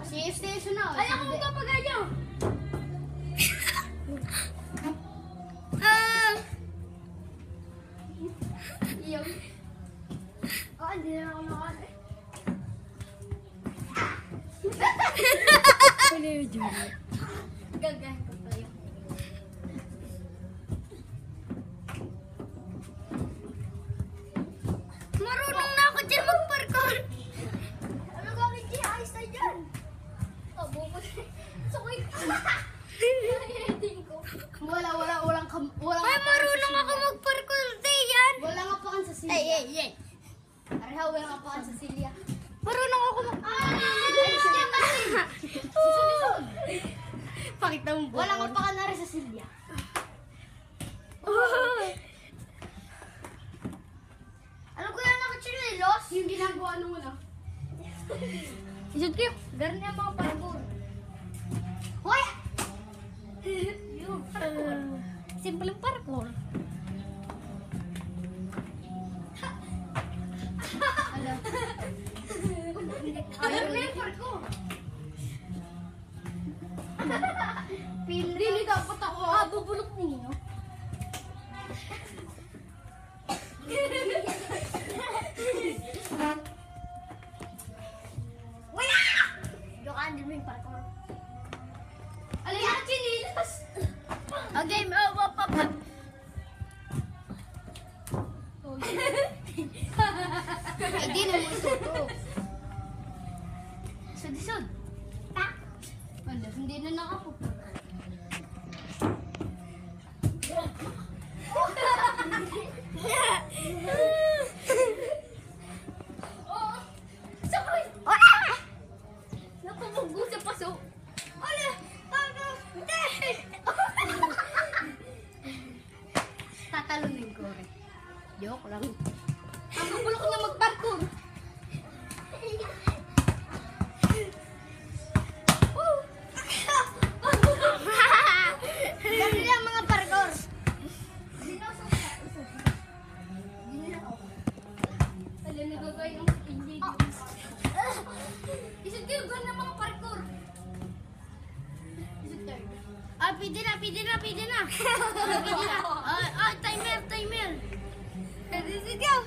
Safe station na. Ay, ako magpapaganyo. Iyaw. Hindi na ako nakali. Ano yung Julie? Gagahin ko tayo. Marunong na ako dyan mag-parkour. Ano gawin dyan? Ayos na dyan. Oh, bumot. Sakay ka. Walang Ay, marunong ako mag-parkour diyan. Walang apakan sa silya. Ay. Areha, walang apakan sa silya. Marunong ako Pakita mo buwan. Walang apakan na rin sa silya. Alam ko yan ako chinilos. Yung ginagawa nung una. Isod kayo. Garin niya mga parkour. Hoy! Yung parkour. Simpleng parkour. Alam na yung parkour. Hindi dapat ako. Bubulok ninyo. Wala! Dokaan din mo yung parkour. Alin na chinilas? Okay, papa. Ay, di na mo itutok. Sud. Wala, hindi na nakapupo. Oh! Sakay! Nakubugo sa paso. Ala! Hindi! Tatalunin ko rin. Joke lang. Ang bulok niya mag-parkour. Ganun lang mga parkour. Alam na gagawin ang hindi. Isip kayo ganun lang mga parkour. Isip tayo. Pwede na. Pwede na. Timer. Isip kayo.